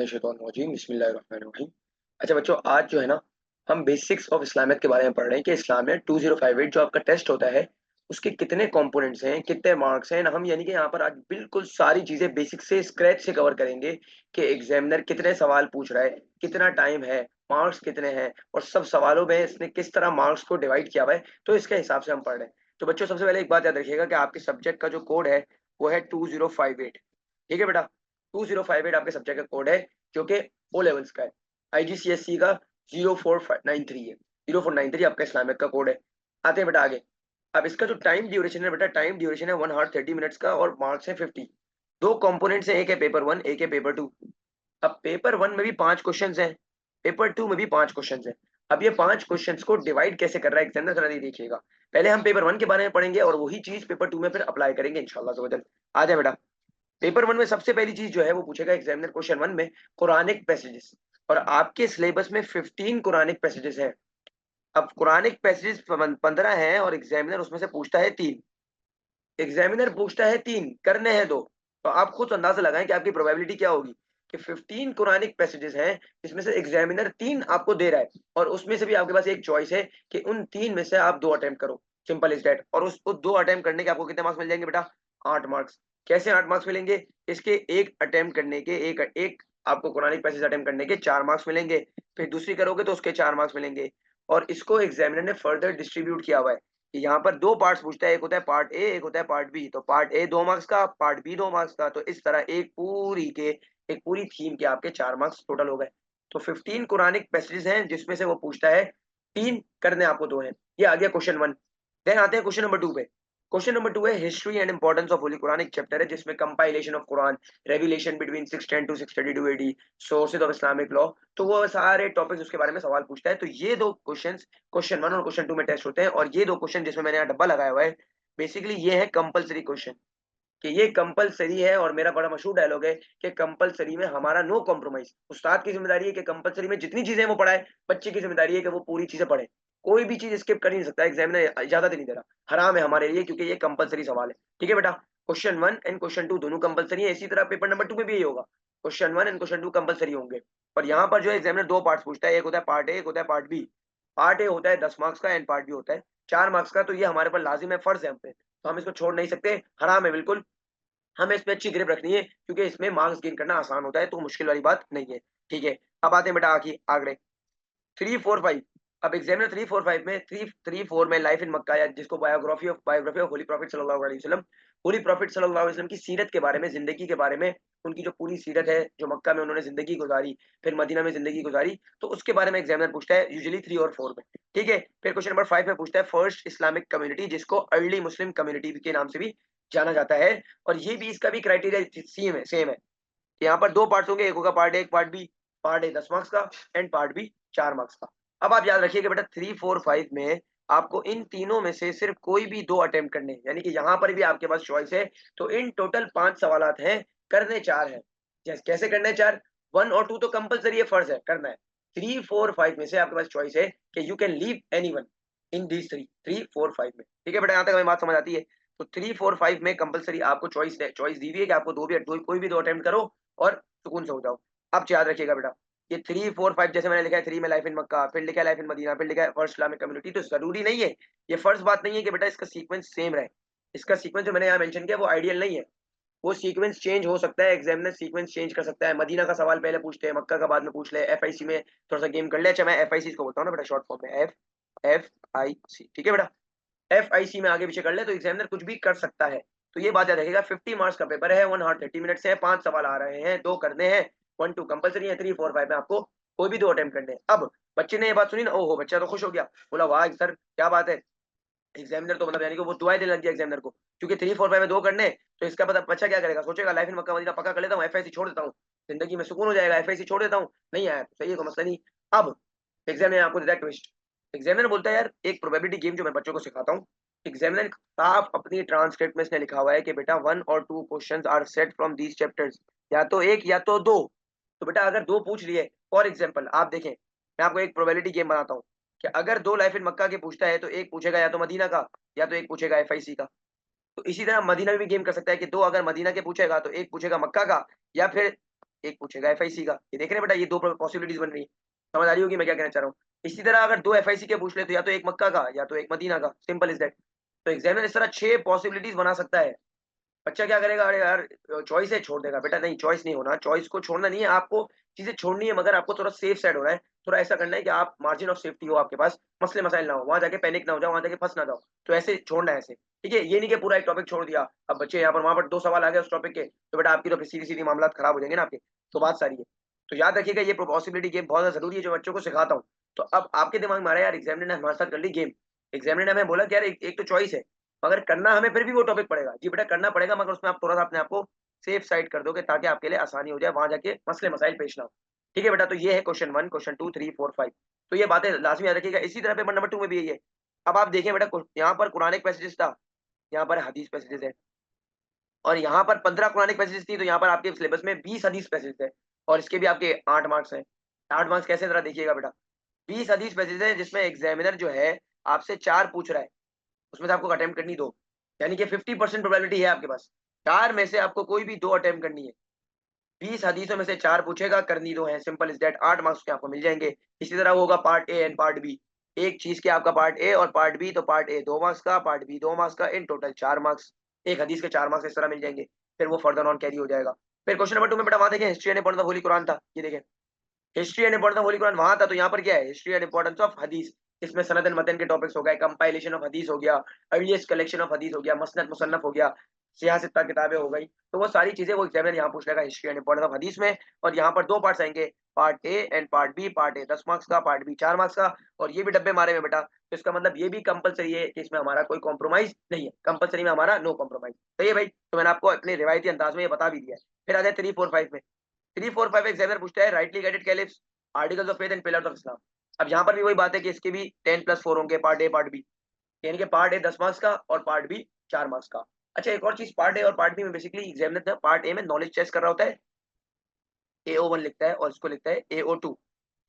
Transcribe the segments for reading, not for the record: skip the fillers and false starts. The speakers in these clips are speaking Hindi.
मिनश्शैतानिर्रजीम बिस्मिल्लाहिर्रहमानिर्रहीम। अच्छा बच्चों, आज जो है ना हम बेसिक्स ऑफ इस्लामियत के बारे में पढ़ रहे हैं कि इस्लामियत 2058 जो आपका टेस्ट होता है उसके कितने कंपोनेंट्स हैं, कितने मार्क्स हैं। हम यानी कि यहाँ पर आज बिल्कुल सारी चीजें बेसिक से स्क्रैच से कवर करेंगे कि एग्जामिनर कितने सवाल पूछ रहा है, कितना टाइम है, मार्क्स कितने हैं और सब सवालों में इसने किस तरह मार्क्स को डिवाइड किया हुआ है। तो इसके हिसाब से हम पढ़ रहे हैं। तो बच्चों, सबसे पहले एक बात याद रखिएगा कि आपके सब्जेक्ट का जो कोड है वो है 2058। ठीक है बेटा, 2058 आपके सब्जेक्ट का कोड है जो कि ओ लेवल्स का है। आईजीसीएससी का 0493 है। 0493 आपका इस्लामिक का कोड है। आते हैं बेटा आगे। अब इसका जो टाइम ड्यूरेशन है बेटा, टाइम ड्यूरेशन है 1 आवर 30 मिनट्स का और मार्क्स है 50। दो कंपोनेंट्स है, एक है पेपर वन, एक है पेपर टू। अब पेपर वन में भी 5 क्वेश्चंस हैं, पेपर टू में भी 5 क्वेश्चंस हैं। अब ये 5 क्वेश्चंस को डिवाइड कैसे कर रहा है एग्जामिनर, जरा ये देखिएगा। पहले हम पेपर वन के बारे में पढ़ेंगे और वही चीज पेपर टू में फिर अप्लाई करेंगे इंशाल्लाह। आ जाए बेटा। पेपर वन में सबसे पहली चीज जो है वो पूछेगा एग्जामिनर क्वेश्चन वन में कुरानिक पैसेजेस। और आपके सिलेबस में 15 कुरानिक पैसेजेस हैं। अब कुरानिक पैसेजेस 15 हैं और एग्जामिनर उसमें से पूछता है 3। एग्जामिनर पूछता है 3, करने हैं 2। तो आप खुद अंदाजा लगाएं कि आपकी प्रोबेबिलिटी क्या होगी कि 15 कुरानिक पैसेजेस हैं जिसमें से एग्जामिनर 3 आपको दे रहा है और उसमें से भी आपके पास एक चॉइस है कि उन 3 में से आप 2 अटेम्प्ट करो। Simple is that. और उस 2 अटेम्प्ट करने के आपको कितने मार्क्स मिल जाएंगे बेटा? 8 मार्क्स। कैसे 8 मार्क्स मिलेंगे? इसके एक अटेम्प्ट करने के एक एक आपको कुरानिक पैसेज अटेम्प्ट करने के 4 मार्क्स मिलेंगे। फिर दूसरी करोगे तो उसके 4 मार्क्स मिलेंगे। और इसको एग्जामिनर ने फर्दर डिस्ट्रीब्यूट किया हुआ है कि यहाँ पर 2 पार्ट्स पूछता है, एक होता है पार्ट ए, एक होता है पार्ट बी। तो पार्ट ए 2 मार्क्स का, पार्ट बी 2 मार्क्स का। तो इस तरह एक पूरी थीम के आपके 4 मार्क्स टोटल हो गए। तो 15 कुरानिक पैसेजेस हैं जिसमें से वो पूछता है 3, करने आपको 2 हैं। ये आ गया क्वेश्चन वन। देन आते हैं क्वेश्चन नंबर 2 पे। क्वेश्चन नंबर 2 है history and importance of holy Quran. एक चैप्टर है जिसमें compilation of Quran, revelation between 610 to 632 AD, sources of Islamic law. तो वो सारे टॉपिक्स उसके बारे में सवाल पूछता है। तो ये दो क्वेश्चंस क्वेश्चन वन और क्वेश्चन टू में टेस्ट होते हैं। और ये दो क्वेश्चन जिसमें मैंने यहाँ डब्बा लगाया हुआ है, बेसिकली ये है कंपलसरी क्वेश्चन कि ये कंपलसरी है। और मेरा बड़ा मशहूर डायलॉग है कि कंपलसरी में हमारा नो कॉम्प्रोमाइज। उस्ताद की जिम्मेदारी है कि कंपलसरी में जितनी चीजें वो पढ़ाए, बच्चे की जिम्मेदारी है कि वो पूरी चीजें पढ़े। कोई भी चीज स्किप कर ही नहीं सकता, एग्जामिनर इजाजत ही नहीं दे रहा। हराम है हमारे लिए क्योंकि ये कंपलसरी सवाल है। ठीक है बेटा, question one and question two दोनों कंपलसरी है। इसी तरह पेपर नंबर 2 में भी यही होगा, question one and question two compulsory होंगे। और यहाँ पर जो है एग्जामिनर 2 पार्ट्स पूछता है, एक होता है पार्ट ए, एक होता है पार्ट बी। पार्ट ए होता है 10 मार्क्स का एंड पार्ट बी होता है 4 मार्क्स का। तो ये हमारे पर लाजिम है, फर्ज है हम पे, तो हम इसको छोड़ नहीं सकते। हराम है बिल्कुल, हमें इस पे अच्छी ग्रिप रखनी है क्योंकि इसमें मार्क्स गेन करना आसान होता है, तो मुश्किल वाली बात नहीं है। ठीक है, अब आते हैं बेटा आगे आगे 3, 4, 5। अब एग्जामिनर 3, 4, 5 में 3, 3, 4 में लाइफ इन मक्का, या जिसको बायोग्राफी ऑफ होली प्रॉफिट सल्लल्लाहु अलैहि वसल्लम, होली प्रॉफिट सल्लल्लाहु अलैहि वसल्लम की सीरत के बारे में, जिंदगी के बारे में, उनकी जो पूरी सीरत है, जो मक्का में उन्होंने जिंदगी गुजारी, फिर मदीना में जिंदगी गुजारी, तो उसके बारे में एग्जामिनर पूछता है यूजुअली 3 और 4 में। ठीक है, फिर क्वेश्चन नंबर 5 में पूछता है फर्स्ट इस्लामिक कम्युनिटी, जिसको अर्ली मुस्लिम कम्युनिटी के नाम से भी जाना जाता है। और ये भी इसका भी क्राइटेरिया सेम है। यहाँ पर 2 पार्ट्स होंगे, एक होगा पार्ट ए, एक part B. Part A 10 marks का एंड पार्ट बी 4 मार्क्स का। अब आप याद रखिए कि बेटा 3, 4, 5 में आपको इन तीनों में से सिर्फ कोई भी 2 अटेम्प्ट करने हैं, यानी कि यहाँ पर भी आपके पास चॉइस है। तो इन टोटल 5 सवालात हैं, करने 4 हैं। कैसे करने हैं 4? 1 और 2 तो कंपलसरी है, फर्ज है करना है। 3, 4, 5 में से आपके पास चॉइस है कि you can leave anyone in these 3, 3, 4, 5 में। ठीक है बेटा, यहाँ तक हमें बात समझ आती है। तो 3, 4, 5 में कंपलसरी आपको चॉइस दी हुई है कि आपको कोई भी 2 अटेम्प्ट करो और सुकून से हो जाओ। अब याद रखिएगा बेटा, ये 3, 4, 5 जैसे मैंने लिखा है, 3 में लाइफ इन मक्का, फिर लिखा है लाइफ इन मदीना, फिर लिखा है फर्स्ट इस्लामिक कम्युनिटी। तो जरूरी नहीं है, ये फर्ज बात नहीं है कि बेटा इसका सीक्वेंस सेम रहे। इसका सीक्वेंस जो मैंने यहाँ मेंशन किया वो आइडियल नहीं है, वो सीक्वेंस चेंज हो सकता है, एग्जामिनर सीक्वेंस चेंज कर सकता है। मदीना का सवाल पहले पूछते हैं, मक्का का बाद में पूछ ले, एफआईसी में थोड़ा सा गेम कर ले। अच्छा, मैं एफआईसी को बोलता हूँ ना बेटा, शॉर्ट फॉर्म में एफ एफ आई सी। ठीक है बेटा, एफआईसी में आगे पीछे कर ले तो एग्जामिनर कुछ भी कर सकता है। तो ये बात याद रखेगा, 50 मार्क्स का पेपर है, 1 आवर 30 मिनट है, 5 सवाल आ रहे हैं, 2 करने हैं, 1, 2 कंपलसरी है, 3, 4, 5 में आपको कोई भी 2 अटेम्प्ट करने हैं। अब बच्चे ने ये बात सुनी ना, ओहो बच्चा तो खुश हो गया, बोला वाह सर क्या बात है। एग्जामिनर तो मतलब यानी कि वो दुआएं देने लग गया एग्जामिनर को, क्योंकि 3, 4, 5 में 2 करने हैं। तो इसका पता बच्चा क्या करेगा, सोचेगा लाइफ इन मक्का मदीना पक्का कर लेता हूँ, एफआईसी छोड़ देता हूँ, जिंदगी में सुकून हो जाएगा, एफआईसी छोड़ देता हूँ। नहीं आया तो सही है, कोई मसला नहीं। अब एग्जामिनर आपको देता है ट्विस्ट। एग्जामिनर बोलता है यार एक प्रोबेबिलिटी गेम जो मैं बच्चों को सिखाता हूँ। एग्जामिनर साफ अपनी ट्रांसक्रिप्ट में इसने लिखा हुआ है कि बेटा 1 और 2 questions are set from these chapters, या तो एक या तो 2। तो बेटा अगर 2 पूछ लिए, फॉर एग्जाम्पल आप देखें, मैं आपको एक प्रोबेबिलिटी गेम बनाता हूँ कि अगर 2 लाइफ इन मक्का के पूछता है तो एक पूछेगा या तो मदीना का, या तो एक पूछेगा एफआईसी का। तो इसी तरह मदीना में भी गेम कर सकता है कि 2 अगर मदीना के पूछेगा तो एक पूछेगा मक्का का, या फिर एक पूछेगा एफआईसी का। ये देख रहे हैं बेटा, ये दो पॉसिबिलिटीज बन रही है। समझ आ रही होगी मैं क्या कहना चाह रहा हूँ। इसी तरह अगर दो एफआईसी के पूछ ले तो या तो एक मक्का का या तो एक मदीना का, सिंपल इज दैट। तो एग्जामिनर इस तरह 6 पॉसिबिलिटीज बना सकता है। बच्चा क्या करेगा, अरे यार चॉइस है छोड़ देगा। बेटा नहीं, चॉइस नहीं होना, चॉइस को छोड़ना नहीं है, आपको चीजें छोड़नी है, मगर आपको थोड़ा सेफ साइड होना है। थोड़ा ऐसा करना है कि आप मार्जिन ऑफ सेफ्टी हो आपके पास, मसले मसाइल ना हो, वहां जाके पैनिक ना हो जाओ, वहां जाके फंस ना जाओ। तो ऐसे छोड़ना है ऐसे, ठीक है। ये नहीं कि पूरा एक टॉपिक छोड़ दिया, अब बच्चे यहाँ पर वहां पर 2 सवाल आ गए उस टॉपिक के, तो बेटा आपकी तो फिर सीधी सीधी मामला खराब हो जाएंगे ना आपके। तो बात सारी है। तो याद रखिएगा ये पॉसिबिलिटी गेम बहुत ज्यादा जरूरी है जो बच्चों को सिखाता हूँ। तो अब आपके दिमाग में आ रहा है यार एग्जामिनर ने हमारे साथ कर ली गेम, एग्जामिनर ने हमें बोला कि यार एक तो चॉइस है, मगर करना हमें फिर भी वो टॉपिक पड़ेगा। जी बेटा करना पड़ेगा, मगर उसमें आप थोड़ा-सा अपने आप को सेफ साइड कर दोगे ताकि आपके लिए आसानी हो जाए, वहाँ जाके मसले-मसाइल पेश ना हो। ठीक है बेटा, तो ये है क्वेश्चन 1, क्वेश्चन 2, 3, 4, 5। तो ये बातें लाज़मी याद रखिएगा। इसी तरह पेपर नंबर 2 में भी यही है। अब आप देखें बेटा, यहाँ पर कुरानिक पैसेजेस था, यहाँ पर हदीस पैसेजेस है, और यहाँ पर 15 कुरानिक पैसेजेस थी, तो यहाँ पर आपके सिलेबस में 20 हदीस पैसेजेस है, और इसके भी आपके 8 मार्क्स हैं। 8 मार्क्स कैसे ज़रा देखिएगा बेटा। 20 हदीस पैसेजेस हैं जिसमें एग्जामिनर जो है आपसे 4 पूछ रहा है। उसमें से आपको अटेम्प्ट करनी 2, यानी कि 50% प्रोबेबिलिटी है आपके पास। 4 में से आपको कोई भी 2 अटेम्प्ट करनी है। 20 हदीसों में से 4 पूछेगा, करनी 2 है, सिंपल इज़ दैट। 8 मार्क्स के आपको मिल जाएँगे। इसी तरह वो होगा part A and part B. एक चीज़ के आपका पार्ट ए और पार्ट बी, तो पार्ट ए 2 मार्क्स का, पार्ट बी 2 मार्क्स का, इन टोटल 4 मार्क्स। एक हदीस के 4 मार्क्स इस तरह मिल जाएँगे। फिर वो फर्दर ऑन कैरी हो जाएगा। फिर क्वेश्चन नंबर 2 में बेटा वहाँ देखें, history and importance of holy Quran था। ये देखें, history and importance of holy Quran वहाँ था, तो यहाँ पर क्या है, हिस्ट्री एंड इम्पोर्टेंस ऑफ हदीस। इसमें सनद एंड मतन के टॉपिक्स हो गए, कंपाइलेशन ऑफ हदीस हो गया, अर्लीस्ट कलेक्शन ऑफ हदीस हो गया, मसनद मुसन्नफ हो गया, सियासत किताबें हो गई। तो वो सारी चीजें वो एग्जामिनर यहाँ पूछ लेगा हिस्ट्री एंड इम्पोर्टेंस ऑफ हदीस में। और यहाँ पर 2 पार्ट्स आएंगे, part A and part B. Part A 10 marks का, पार्ट बी 4 मार्क्स का। और ये भी डब्बे मारे में बेटा, तो इसका मतलब ये भी कंपलसरी है कि इसमें हमारा कोई कॉम्प्रोमाइज नहीं है। कंपलसरी में हमारा नो कॉम्प्रोमाइज। सही है भाई, तो मैंने आपको अपने रिवायती अंदाज में ये बता भी दिया है। फिर आ जाए 3, 4, 5 में। 3, 4, 5 एग्जामिनर पूछता है rightly guided caliphs, articles of faith and pillars of Islam. अब यहाँ पर भी वही बात है कि इसके भी 10+4 होंगे, पार्ट ए पार्ट बी। यानी कि पार्ट ए 10 मार्क्स का और पार्ट बी 4 मार्क्स का। अच्छा एक और चीज, पार्ट ए और पार्ट बी में बेसिकली एग्जामिनर पार्ट ए में नॉलेज टेस्ट कर रहा होता है, AO1 लिखता है और इसको लिखता है AO2।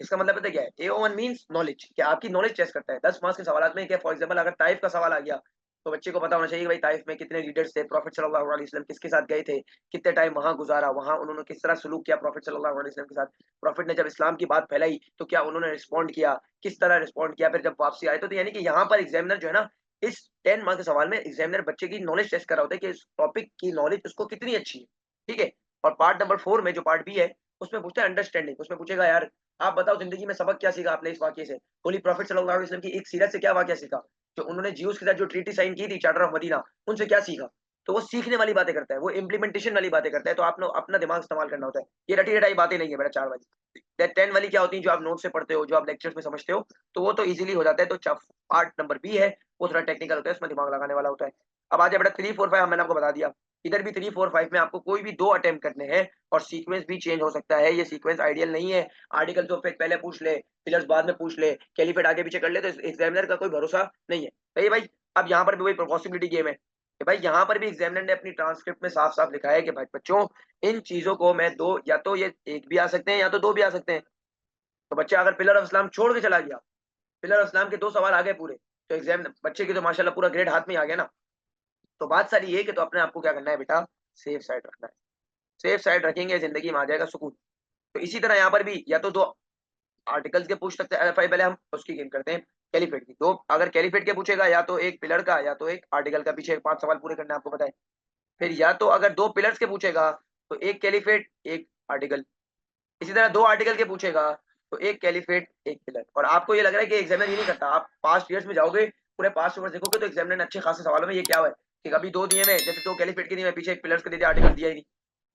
इसका मतलब पता है क्या है, AO1 मींस नॉलेज, कि आपकी नॉलेज टेस्ट करता है 10 मार्क्स के सवाल में। क्या फॉर एग्जांपल अगर ताइफ का सवाल आ गया, तो बच्चे को पता होना चाहिए कि भाई ताइफ में कितने लीडर्स थे, प्रॉफिट सल्लल्लाहु अलैहि वसल्लम किसके साथ गए थे, कितने टाइम वहां गुजारा, वहां उन्होंने किस तरह सलूक किया प्रॉफिट सल्लल्लाहु अलैहि वसल्लम के साथ, प्रॉफिट ने जब इस्लाम की बात फैलाई तो क्या उन्होंने रिस्पॉन्ड किया, किस तरह रिस्पॉन्ड किया, फिर जब वापसी आए तो यानी कि यहाँ पर एग्जामिनर जो है ना, इस 10 मार्क्स के सवाल में एग्जामिनर बच्चे की नॉलेज टेस्ट कर रहा होता है कि इस टॉपिक की नॉलेज उसको कितनी अच्छी है। ठीक है। और पार्ट नंबर 4 में जो पार्ट बी है, उसमें पूछता है अंडरस्टैंडिंग। उसमें पूछेगा यार आप बताओ ज़िंदगी में सबक क्या सीखा आपने इस वाक़ये से? होली प्रॉफिट सल्लल्लाहु अलैहि वसल्लम की एक सीरत से क्या वाक़या सीखा? जो उन्होंने ज्यूस के साथ जो ट्रीटी साइन की थी चार्टर ऑफ मदीना, उनसे क्या सीखा? तो वो सीखने वाली बातें करता है, वो इम्प्लीमेंटेशन वाली बातें करता है, तो आपने अपना दिमाग इस्तेमाल करना होता है। ये रटी-रटाई बातें नहीं है बेटा 4 वाली। 10 वाली क्या होती है, जो आप नोट से पढ़ते हो, जो आप लेक्चर्स में समझते हो, तो वो तो ईज़िली हो जाता है। तो पार्ट नंबर बी है, वो थोड़ा टेक्निकल होता है, उसमें दिमाग लगाने वाला होता है। अब आ जाए बेटा 3, 4, 5, मैंने आपको बता दिया। इधर भी 3, 4, 5 में आपको कोई भी 2 अटेम्प्ट करने हैं, और सीक्वेंस भी चेंज हो सकता है। ये सीक्वेंस आइडियल नहीं है। आर्टिकल्स ऑफ फेथ पहले पूछ ले, पिलर्स बाद में पूछ ले, कैलिफेट आगे पीछे कर ले, तो एग्जामिनर का कोई भरोसा नहीं है। सही है भाई। अब यहाँ पर भी वही पॉसिबिलिटी गेम है कि भाई यहाँ पर भी एग्जामिनर ने अपनी ट्रांसक्रिप्ट में साफ साफ लिखा है कि भाई बच्चों, इन चीजों को मैं दो, या तो ये एक भी आ सकते हैं या तो 2 भी आ सकते हैं। तो बच्चा अगर पिलर ऑफ इस्लाम छोड़ के चला गया, पिलर ऑफ इस्लाम के 2 सवाल आ गए पूरे, तो एग्जाम बच्चे की तो माशाल्लाह पूरा ग्रेड हाथ में आ गया ना। तो बात सारी ये है कि तो अपने आपको क्या करना है बेटा, सेफ साइड रखना है। सेफ साइड रखेंगे जिंदगी में आ जाएगा सुकून। तो इसी तरह यहाँ पर भी या तो 2 आर्टिकल्स के पूछ सकते हैं। पहले हम उसकी गेम करते हैं कैलिफेट की। तो अगर कैलिफेट के पूछेगा, या तो एक पिलर का या तो एक आर्टिकल का, पीछे 5 सवाल पूरे करने हैं आपको पता है। फिर या तो अगर 2 पिलर्स के पूछेगा, तो एक कैलिफेट, एक आर्टिकल। इसी तरह 2 आर्टिकल के पूछेगा, तो एक कैलिफेट, एक पिलर। और आपको ये लग रहा है कि एग्जामिनर ये नहीं करता, आप पास्ट ईयर्स में जाओगे, पूरे पास्ट पेपर्स देखोगे, तो एग्जामिनर ने अच्छे खासे सवालों में ये क्या हुआ है कि कभी 2 दिए हुए हैं, जैसे 2 कैलिफेट के दिए हुए हैं, पीछे एक पिलर्स के दे दिया, आर्टिकल दिया ही नहीं।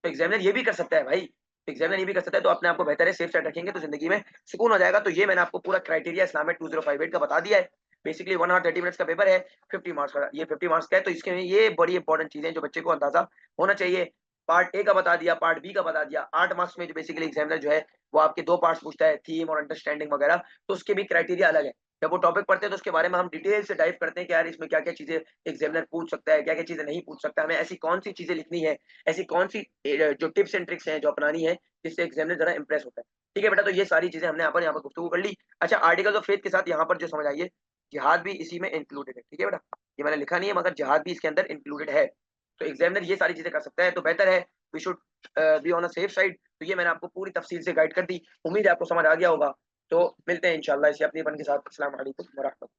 तो एग्जामिनर ये भी कर सकता है भाई, एग्जामिनर ये भी कर सकता है। तो अपने आप को बेहतर है सेफ साइड रखेंगे तो जिंदगी में सुकून हो जाएगा। तो ये मैंने आपको पूरा क्राइटेरिया इस्लामिक 2058 का बता दिया है। बेसिकली 1 आवर 30 मिनट्स का पेपर है, 50 मार्क्स का। ये 50 मार्क्स का है, तो इसके में ये बड़ी इंपॉर्टेंट चीजें जो बच्चे को अंदाजा होना चाहिए। पार्ट ए का बता दिया, पार्ट बी का बता दिया। 8 मार्क्स में जो बेसिकली एग्जामिनर जो है वो आपके 2 पार्ट्स पूछता है, थीम और अंडरस्टैंडिंग वगैरह। तो उसके भी क्राइटेरिया अलग है। जब वो टॉपिक पढ़ते हैं तो उसके बारे में हम डिटेल से डाइव करते हैं कि यार इसमें क्या-क्या चीजें एग्जामिनर पूछ सकता है, क्या-क्या चीजें नहीं पूछ सकता, हमें ऐसी कौन सी चीजें लिखनी है, ऐसी कौन सी जो टिप्स एंड ट्रिक्स हैं जो अपनानी है, जिससे एग्जामिनर जरा इंप्रेस होता है। ठीक है बेटा, तो ये सारी चीजें हमने यहाँ पर गुफ्तगू कर ली। अच्छा आर्टिकल्स ऑफ फेथ के साथ यहाँ पर जो समझ आई है, जिहाद भी इसी में इंक्लूडेड है। ठीक है बेटा, ये मैंने लिखा नहीं है मगर जिहाद भी इसके अंदर इंक्लूडेड है। तो एग्जामिनर ये सारी चीजें कर सकता है, तो बेहतर है we should be on a safe side. तो ये मैंने आपको पूरी तफसील से गाइड कर दी। उम्मीद है आपको समझ आ गया होगा। तो मिलते हैं इंशाल्लाह इसी अपनेपन के साथ। अस्सलाम वालेकुम व रहमतुल्लाह।